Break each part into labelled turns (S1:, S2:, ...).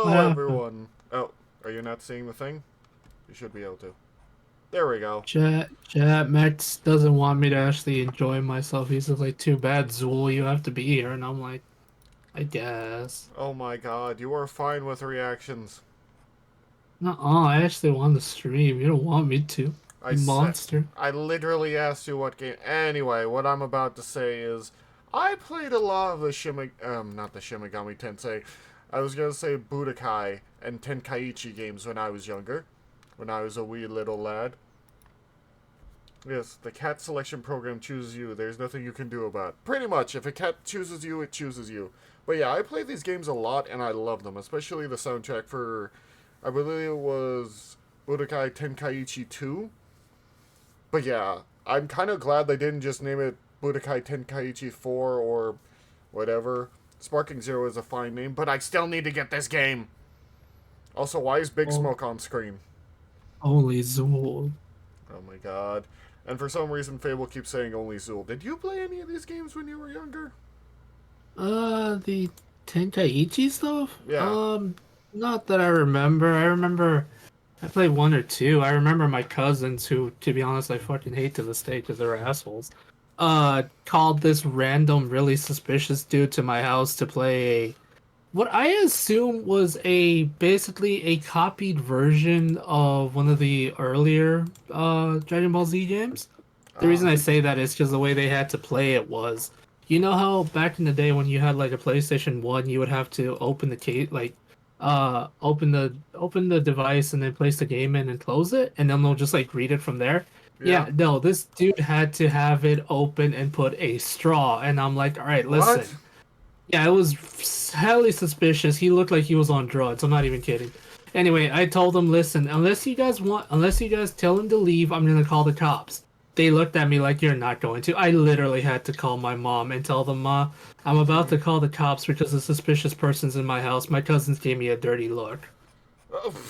S1: Hello,
S2: happened?
S1: everyone. Oh, are you not seeing the thing? You should be able to. There we go.
S2: Chat, Max doesn't want me to actually enjoy myself. He's just like, too bad, Zool, you have to be here. And I'm like, I guess.
S1: Oh my god, you are fine with reactions.
S2: Nuh-uh, I actually want to stream. You don't want me to.
S1: I
S2: You
S1: said...
S2: monster.
S1: I literally asked you what game... Anyway, what I'm about to say is... I played a lot of the not the Shimigami Tensei. I was gonna say Budokai and Tenkaichi games when I was younger. When I was a wee little lad. Yes, the cat selection program chooses you. There's nothing you can do about it. Pretty much, if a cat chooses you, it chooses you. But yeah, I played these games a lot, and I love them. Especially the soundtrack for... I believe it was Budokai Tenkaichi 2. But yeah, I'm kind of glad they didn't just name it Budokai Tenkaichi 4 or whatever. Sparking Zero is a fine name, but I still need to get this game. Also, why is Big Smoke on screen?
S2: Only Zool.
S1: Oh my god. And for some reason, Fable keeps saying only Zool. Did you play any of these games when you were younger?
S2: The Tenkaichi stuff?
S1: Yeah.
S2: Not that I remember. I remember I played one or two. I remember my cousins who, to be honest, I fucking hate to this day because they're assholes. Called this random, really suspicious dude to my house to play what I assume was basically a copied version of one of the earlier Dragon Ball Z games. The reason I say that is because the way they had to play it was, you know how back in the day when you had like a PlayStation 1, you would have to open the case, like open the device and then place the game in and close it, and then they'll just like read it from there.
S1: Yeah.
S2: Yeah, no, this dude had to have it open and put a straw, and I'm like, all right,
S1: What?
S2: listen. Yeah, it was highly suspicious. He looked like he was on drugs. I'm not even kidding. Anyway, I told him, listen, unless you guys tell him to leave, I'm gonna call the cops. They looked at me like you're not going to. I literally had to call my mom and tell them, Ma, I'm about to call the cops because a suspicious person's in my house. My cousins gave me a dirty look.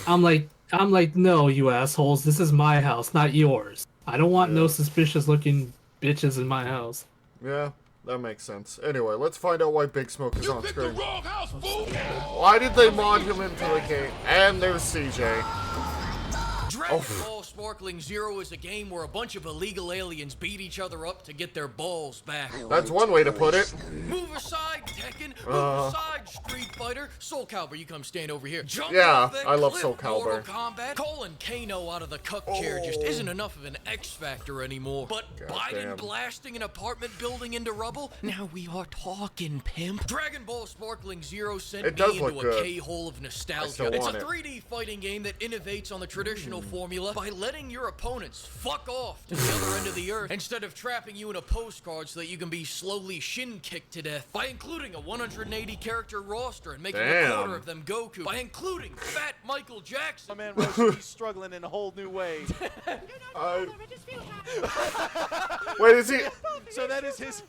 S2: I'm like, no, you assholes. This is my house, not yours. I don't want no
S1: Yeah.
S2: suspicious looking bitches in my house.
S1: Yeah, that makes sense. Anyway, let's find out why Big Smoke is on
S3: picked the
S1: screen.
S3: wrong house, fool!
S1: Why did they mod him into the game? And there's CJ.
S4: Dragon Ball Sparkling Zero is a game where a bunch of illegal aliens beat each other up to get their balls back.
S1: That's one way to put it.
S4: Move aside, Tekken. Move aside, Street Fighter. Soul Calibur, you come stand over here. Jump
S1: Yeah,
S4: off that
S1: I love
S4: cliff,
S1: Soul Calibur.
S4: Mortal Kombat. Calling Kano out of the cup chair just isn't enough of an X factor anymore. But Biden
S1: damn.
S4: blasting an apartment building into rubble? Now we are talking, pimp. Dragon Ball Sparkling Zero sent
S1: It does
S4: me
S1: look
S4: into a
S1: good.
S4: K-hole of
S1: I
S4: nostalgia.
S1: still
S4: It's a
S1: want it.
S4: 3D fighting game that innovates on the traditional formula by letting your opponents fuck off to the other end of the earth instead of trapping you in a postcard so that you can be slowly shin kicked to death. By including a 180 character roster and making a
S1: Damn.
S4: quarter of them Goku. By including Fat Michael Jackson.
S5: My man Roshi, he's struggling in a whole new way.
S1: Wait, is he?
S5: So that is his.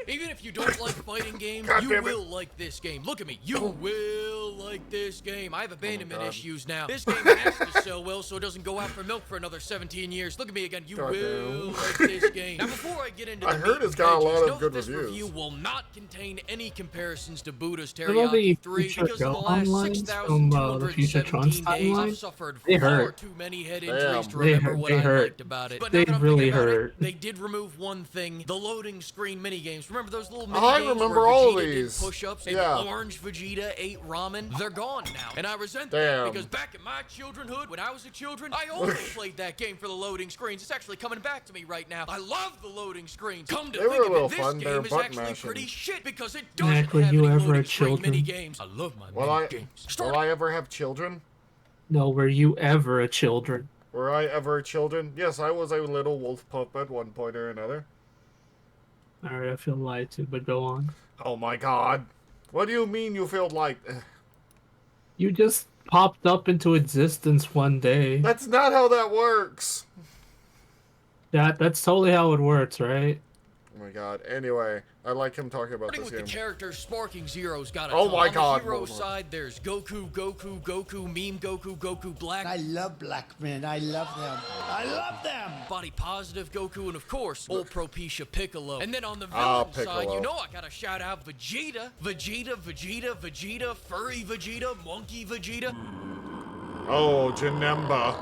S4: Even if you don't like fighting games,
S1: God
S4: you
S1: damn it.
S4: will like this game. Look at me. You will like this game. I have abandonment
S1: God.
S4: issues now. This game has to sell well so it doesn't go out for milk for another 17 years. Look at me again. You
S1: God
S4: will
S1: damn.
S4: like this game. Now, before I get into the
S1: I heard
S4: meat
S1: it's got a
S4: and
S1: lot
S4: veggies,
S1: of
S4: know
S1: good
S4: that this
S1: reviews.
S4: review will not contain any comparisons to Buddha's
S2: What about the
S4: Teriyaki 3
S2: Future
S4: because in the last
S2: Online from the Future Trunks
S4: 6,217 days, I've
S2: timeline?
S4: suffered
S2: They
S4: far
S2: hurt.
S4: too many head
S1: Damn.
S4: injuries to
S2: They
S4: remember
S2: hurt-
S4: what
S2: they
S4: I
S2: hurt.
S4: liked about it. But
S2: They
S4: now that I'm
S2: really
S4: thinking about
S2: hurt.
S4: it, they did remove one thing, the loading screen minigames. Remember those little minigames
S1: I remember
S4: where
S1: all of
S4: Vegeta
S1: these.
S4: did push-ups and
S1: Yeah.
S4: orange Vegeta ate ramen? They're gone now. And I resent
S1: Damn.
S4: that because back in my childrenhood, when I was a children, I only played that game for the loading screens. It's actually coming back to me right now. I love the loading screens. Come to
S1: They were
S4: think
S1: a
S4: of
S1: little
S4: it, this
S1: fun. They're
S4: game is
S1: butt
S4: actually
S1: mashing.
S4: pretty shit because it doesn't
S2: Mac, were
S4: have
S2: you
S4: any
S2: ever a
S4: loading screen
S2: children?
S4: minigames. I love my
S1: Will I?
S4: minigames.
S1: Will I ever have children?
S2: No, were you ever a children?
S1: Were I ever children? Yes, I was a little wolf pup at one point or another.
S2: Alright, I feel lied to, but go on.
S1: Oh my god. What do you mean you feel like...
S2: You just popped up into existence one day.
S1: That's not how that works.
S2: That's totally how it works, right?
S1: Oh my god. Anyway, I like him talking about
S4: Starting
S1: this
S4: with
S1: game.
S4: the characters, Sparking Zero's got a
S1: Oh
S4: ton.
S1: my
S4: On
S1: God,
S4: the hero
S1: Momo.
S4: side, there's Goku, Meme Goku Black,
S3: I love black men. I love them. I love them.
S4: Body Positive Goku, and of course, Old Propecia Piccolo. And then on the
S1: Ah,
S4: villain side,
S1: Piccolo.
S4: you know I gotta shout out Vegeta, Furry Vegeta, Monkey Vegeta.
S1: Oh, Janemba.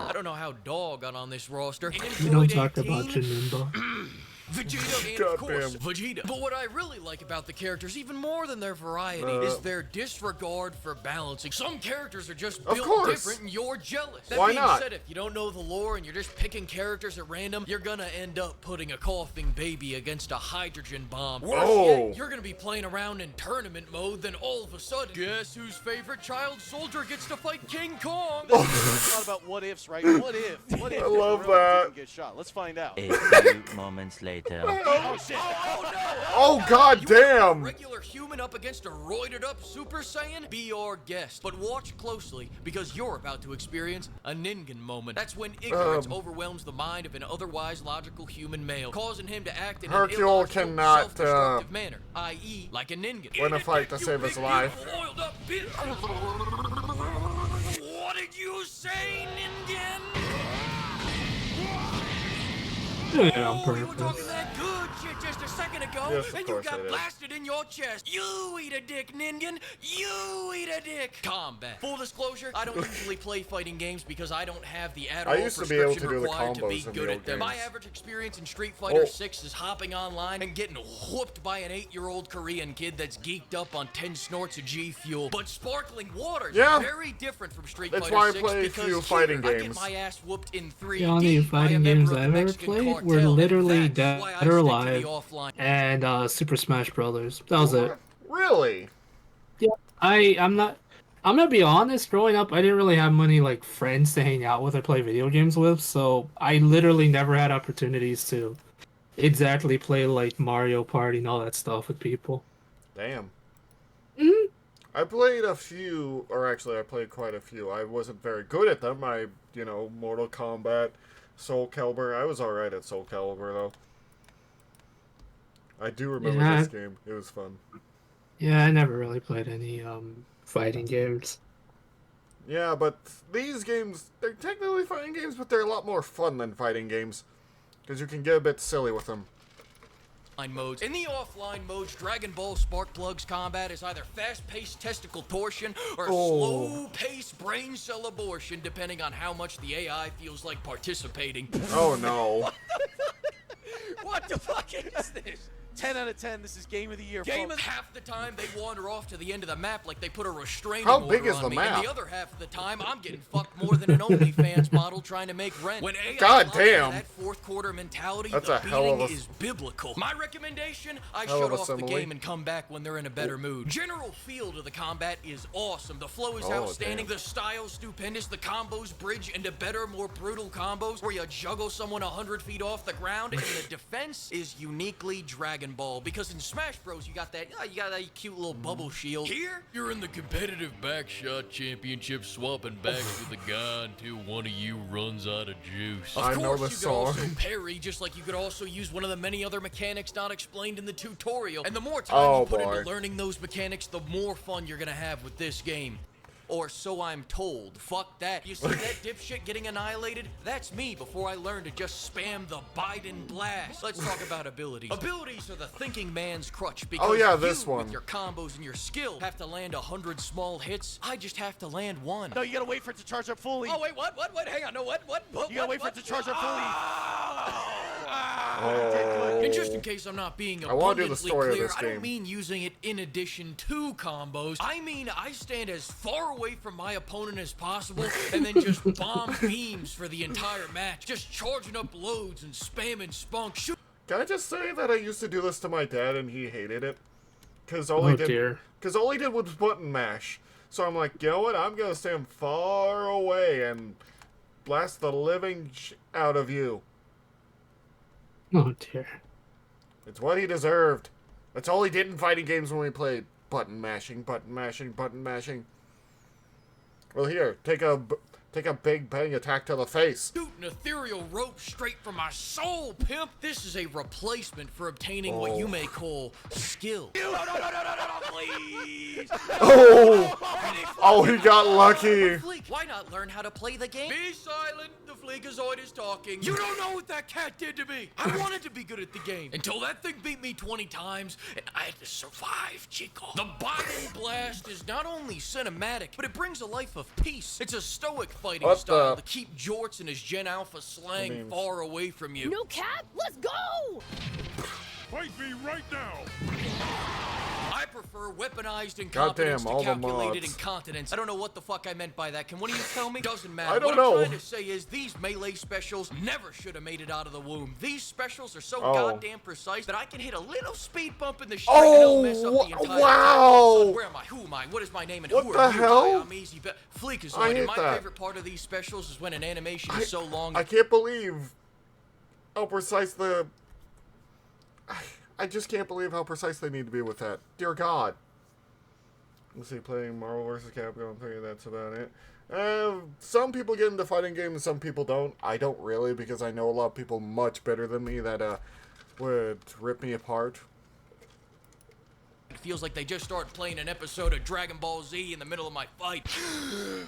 S4: I don't know how Dog got on this roster.
S2: We don't
S4: Android
S2: talk
S4: 18,
S2: about Janemba.
S4: Vegeta, and of course, Vegeta. But what I really like about the characters, even more than their variety, is their disregard for balancing. Some characters are just
S1: Of
S4: built
S1: course.
S4: different and you're jealous. That
S1: Why
S4: being
S1: not?
S4: said, if you don't know the lore and you're just picking characters at random, you're gonna end up putting a coughing baby against a hydrogen bomb. Worse
S1: Oh.
S4: yet, you're gonna be playing around in tournament mode, then all of a sudden, guess whose favorite child soldier gets to fight King Kong?
S5: It's not about what ifs, right? What if? What if?
S1: I love
S5: Gorilla
S1: that.
S5: didn't get shot? Let's find out.
S6: A few moments later.
S5: Oh shit!
S1: Oh, god
S4: You want a
S1: damn.
S4: regular human up against a roided up Super Saiyan? Be our guest. But watch closely, because you're about to experience a Ningen moment. That's when ignorance overwhelms the mind of an otherwise logical human male, causing him to act in
S1: Hercule
S4: an illogical,
S1: cannot,
S4: self-destructive manner, i.e. like a Ningen.
S1: win a
S4: Eat it,
S1: fight to
S4: you
S1: save his
S4: big,
S1: life.
S4: beautiful, oiled up bitch. What did you say, Ningen?
S2: Doing it on
S4: Oh, you were
S2: purpose.
S4: talking that good shit just a second ago,
S1: Yes, of
S4: and you
S1: course I
S4: got
S1: did.
S4: blasted in your chest. You eat a dick, Ningen. You eat a dick. Combat. Full disclosure, I don't usually play fighting games because I don't have the Adderall
S1: I used to be able to
S4: prescription
S1: do the
S4: required to be
S1: combos in
S4: good
S1: the
S4: at
S1: old
S4: them. My
S1: games.
S4: average experience in Street Fighter
S1: Oh.
S4: 6 is hopping online and getting whooped by an 8-year-old Korean kid that's geeked up on 10 snorts of G Fuel. But sparkling water is
S1: Yeah.
S4: very different from Street
S1: That's
S4: Fighter
S1: why I
S4: 6
S1: play a
S4: because
S1: few
S4: here,
S1: fighting
S4: I get
S1: games.
S4: my ass whooped in 3D
S2: The only
S4: by a
S2: fighting
S4: member
S2: games
S4: of the
S2: I've ever
S4: Mexican
S2: played
S4: cartel,
S2: were
S4: and
S2: literally
S4: that's why I
S2: Dead or
S4: stick to the
S2: Alive
S4: offline.
S2: and Super Smash Brothers. That was it.
S1: Really?
S2: Yeah, I'm gonna be honest. Growing up, I didn't really have many like friends to hang out with or play video games with, so I literally never had opportunities to exactly play like Mario Party and all that stuff with people.
S1: Damn.
S2: Mhm.
S1: I played a few, or actually I played quite a few. I wasn't very good at them. Mortal Kombat, Soul Calibur. I was alright at Soul Calibur, though. I do remember
S2: Yeah.
S1: this game. It was fun.
S2: Yeah, I never really played any fighting games.
S1: Yeah, but these games, they're technically fighting games, but they're a lot more fun than fighting games. Because you can get a bit silly with them.
S4: Modes. In the offline modes, Dragon Ball Sparkplug's combat is either fast-paced testicle torsion or
S1: Oh.
S4: slow-paced brain cell abortion, depending on how much the AI feels like participating.
S1: Oh no.
S4: What the fuck is this?
S5: 10 out of 10. This is game of the year.
S4: Game of
S5: folks.
S4: half the time they wander off to the end of the map like they put a restraining
S1: How
S4: order
S1: big is
S4: on
S1: the
S4: me,
S1: map?
S4: and the other half of the time I'm getting fucked more than an OnlyFans model trying to make rent. When AI
S1: God
S4: locks into
S1: damn.
S4: that fourth quarter mentality,
S1: That's
S4: the
S1: a hell of
S4: beating
S1: a-
S4: is biblical. My recommendation: I
S1: Hell
S4: shut
S1: of a
S4: off the
S1: simile.
S4: game and come back when they're in a better mood. General feel to the combat is awesome. The flow is
S1: Oh,
S4: outstanding.
S1: damn.
S4: The style stupendous. The combos bridge into better, more brutal combos where you juggle someone 100 feet off the ground, and the defense is uniquely Dragon Ball because in Smash Bros you got that cute little bubble shield. Here you're in the competitive backshot championship, swapping backs with a guy until one of you runs out of juice. Of
S1: I know
S4: course,
S1: the
S4: you could also
S1: song.
S4: parry, just like you could also use one of the many other mechanics not explained in the tutorial. And the more time
S1: Oh,
S4: you put
S1: boy.
S4: into learning those mechanics, the more fun you're gonna have with this game. Or so I'm told. Fuck that. You see that dipshit getting annihilated? That's me before I learned to just spam the Biden blast. Let's talk about abilities. Abilities are the thinking man's crutch because
S1: Oh, yeah,
S4: you,
S1: this one.
S4: with your combos and your skill, have to land 100 small hits. I just have to land one.
S5: No, you gotta wait for it to charge up fully.
S4: Oh, wait, what? Hang on, no, what?
S5: You gotta wait for it to charge up fully.
S1: Oh.
S4: And just in case I'm not being
S1: I wanna do the
S4: abundantly
S1: story of
S4: clear,
S1: this
S4: I
S1: game.
S4: don't mean using it in addition to combos. I mean I stand as far away from my opponent as possible and then just bomb beams for the entire match. Just charging up loads and spamming spunk. Shoot.
S1: Can I just say that I used to do this to my dad and he hated it? Because all
S2: Oh
S1: he did,
S2: dear.
S1: because all he did was button mash. So I'm like, you know what? I'm gonna stand far away and blast the living out of you.
S2: Oh dear.
S1: It's what he deserved. That's all he did in fighting games when we played. Button mashing, button mashing, button mashing. Well, here, take a Take a big bang attack to the face.
S4: Shoot an ethereal rope straight from my soul, pimp. This is a replacement for obtaining what you may call skill.
S5: No, please.
S1: Oh, he got lucky.
S4: Fleek, why not learn how to play the game? Be silent. The FLEEKAZOID is talking. You don't know what that cat did to me. I wanted to be good at the game until that thing beat me 20 times, and I had to survive, Chico. The Biden Blast is not only cinematic, but it brings a life of peace. It's a stoic fighting
S1: What
S4: style
S1: the-
S4: to keep jorts and his Gen Alpha slang
S1: means-
S4: far away from you.
S7: No cap? Let's go!
S8: Fight me right now!
S4: I prefer weaponized
S1: Goddamn,
S4: incompetence to
S1: all the
S4: calculated
S1: mods.
S4: incompetence. I don't know what the fuck I meant by that. Can one of you tell me? Doesn't matter.
S1: I don't
S4: what
S1: know.
S4: I'm trying to say is these melee specials never should have made it out of the womb. These specials are so
S1: Oh.
S4: goddamn precise that I can hit a little speed bump in the string and it'll mess up the entire
S1: wow.
S4: time. Where am I? Who am I? What is my name? And
S1: What
S4: who
S1: the
S4: are you?
S1: hell?
S4: Hi, I'm Easy
S1: I
S4: FLEEKAZOID.
S1: hate
S4: And my
S1: that.
S4: favorite part of these specials is when an animation is so long.
S1: I can't believe how precise the... I just can't believe how precise they need to be with that. Dear God. Let's see, playing Marvel vs. Capcom 3, that's about it. Some people get into fighting games and some people don't. I don't really, because I know a lot of people much better than me that would rip me apart.
S4: It feels like they just started playing an episode of Dragon Ball Z in the middle of my fight.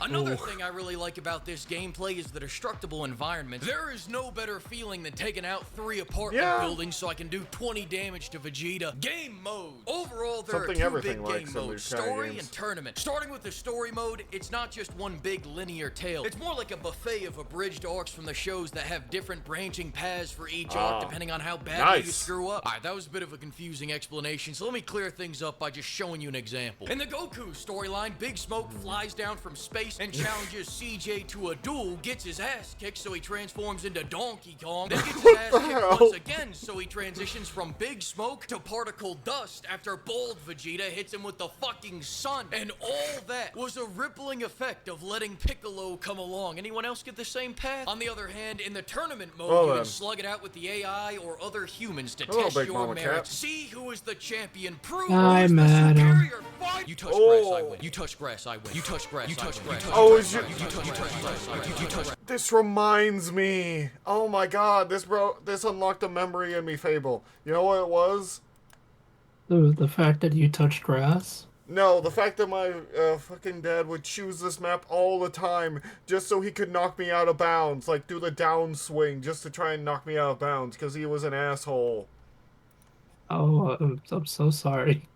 S4: Another thing I really like about this gameplay is the destructible environment. There is no better feeling than taking out 3 apartment buildings so I can do 20 damage to Vegeta. Game mode. Overall, there
S1: Something
S4: are 2
S1: everything
S4: big
S1: likes
S4: game
S1: in
S4: modes,
S1: these kinda
S4: story
S1: games.
S4: and tournament. Starting with the story mode, it's not just one big linear tale. It's more like a buffet of abridged arcs from the shows that have different branching paths for each arc depending on how badly you
S1: nice.
S4: screw up. Alright, that was a bit of a confusing explanation, so let me clear things up by just showing you an example. In the Goku storyline, Big Smoke flies down from space and challenges CJ to a duel, gets his ass kicked so he transforms into Donkey Kong, then gets his ass kicked
S1: hell?
S4: once again so he transitions from Big Smoke to Particle Dust after Bald Vegeta hits him with the fucking sun. And all that was a rippling effect of letting Piccolo come along. Anyone else get the same path? On the other hand, in the tournament mode,
S1: Well
S4: you
S1: then.
S4: can slug it out with the AI or other humans to
S1: Hello,
S4: test
S1: Big
S4: your
S1: Mama
S4: merits.
S1: Cat.
S4: See who is the champion. Prove
S2: Hi,
S4: who's the
S2: madam.
S4: superior fighter. You touch grass, I
S1: Oh.
S4: win. You touch grass, I win. You touch grass, you touch grass.
S1: Oh, is you...
S4: You touch grass, I win. You touch.
S1: This reminds me. Oh my God, this unlocked a memory in me, Fable. You know what it was?
S2: The fact that you touched grass?
S1: No, the fact that my fucking dad would choose this map all the time just so he could knock me out of bounds, like do the downswing just to try and knock me out of bounds because he was an asshole.
S2: Oh, I'm so sorry.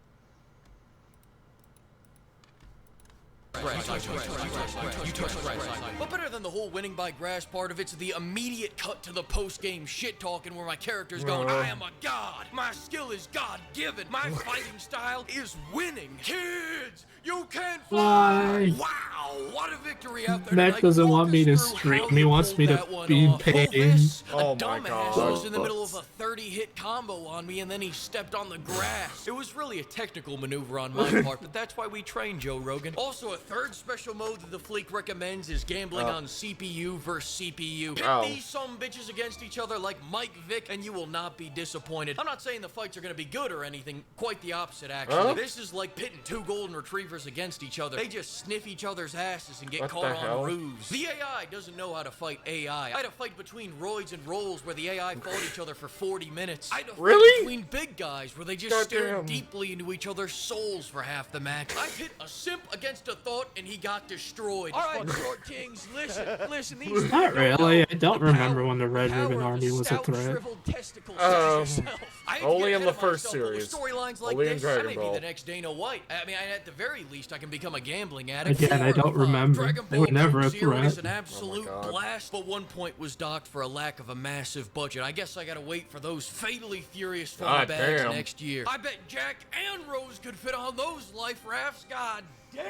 S4: But better than the whole winning by grass part of it's the immediate cut to the post-game shit talking where my character's going, I am a god. My skill is God-given. My fighting style is winning. Kids, you can't fly.
S2: Why?
S4: Wow, what a victory out there.
S2: Mac
S4: tonight.
S2: doesn't
S4: Walk
S2: want me
S4: us
S2: to
S4: through
S2: stream.
S4: how
S2: He
S4: you
S2: wants
S4: pulled
S2: me to
S4: that one
S2: be in
S4: off. Pull
S2: pain.
S4: this.
S1: Oh
S4: A
S1: my
S4: dumbass
S1: God.
S4: was in the middle of a 30-hit combo on me and then he stepped on the grass. It was really a technical maneuver on my part, but that's why we train Joe Rogan. Also, a third special mode that the Fleek recommends is gambling on CPU versus CPU. Pit
S1: Oh.
S4: these some bitches against each other like Mike Vick and you will not be disappointed. I'm not saying the fights are going to be good or anything. Quite the opposite, actually.
S1: Huh?
S4: This is like pitting 2 golden retrievers against each other. They just sniff each other's asses and get
S1: What
S4: caught
S1: the
S4: on
S1: hell?
S4: ruse. The AI doesn't know how to fight AI. I had a fight between Roids and Rolls where the AI fought each other for 40 minutes. I had a fight
S1: Really?
S4: between big guys where they just
S1: Goddamn.
S4: stared deeply into each other's souls for half the match. I hit a simp against a thought and he got destroyed. All right, Short Kings, listen, these
S2: Not really. I don't remember when the Red
S4: power
S2: Ribbon
S4: of the
S2: Army was a
S4: stout,
S2: threat.
S4: shriveled testicles such as yourself. I had to
S1: only
S4: get
S1: in
S4: ahead
S1: the
S4: of
S1: first
S4: myself, but with
S1: series.
S4: storylines like
S1: Only in
S4: this, I
S1: Dragon
S4: may
S1: Ball.
S4: be the next Dana White. I mean, at the very least, I can become a gambling addict.
S2: Again, I
S4: 4
S2: don't
S4: of 5.
S2: remember.
S4: Dragon
S2: They
S4: Ball
S2: were never a
S4: Group Zero is
S2: threat.
S4: an absolute
S1: God.
S4: blast, but one point was docked for a lack of a massive budget. I guess I gotta wait for those fatally furious fun
S1: God
S4: bags
S1: damn.
S4: next year. I bet Jack and Rose could fit on those life rafts. God damn.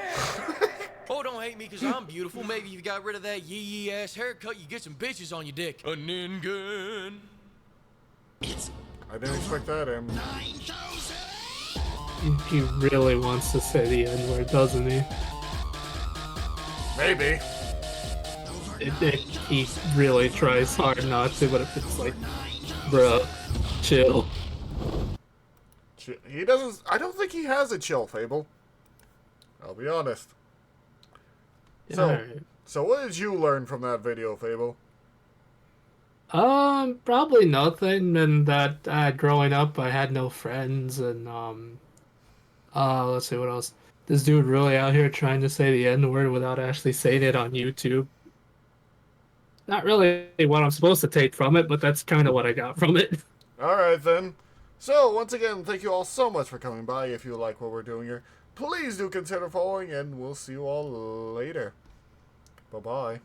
S4: Oh, don't hate me because I'm beautiful. Maybe if you got rid of that yee ass haircut, you get some bitches on your dick. A Ningen.
S1: I didn't expect that, Em.
S2: He really wants to say the N-word, doesn't he?
S1: Maybe.
S2: He really tries hard not to, but if it's like, bruh, chill.
S1: He doesn't... I don't think he has a chill, Fable. I'll be honest. So,
S2: Alright.
S1: So what did you learn from that video, Fable?
S2: Probably nothing. And that growing up, I had no friends, and let's see what else. This dude really out here trying to say the N word without actually saying it on YouTube. Not really what I'm supposed to take from it, but that's kind of what I got from it.
S1: Alright then. So, once again, thank you all so much for coming by. If you like what we're doing here, please do consider following, and we'll see you all later. Bye-bye.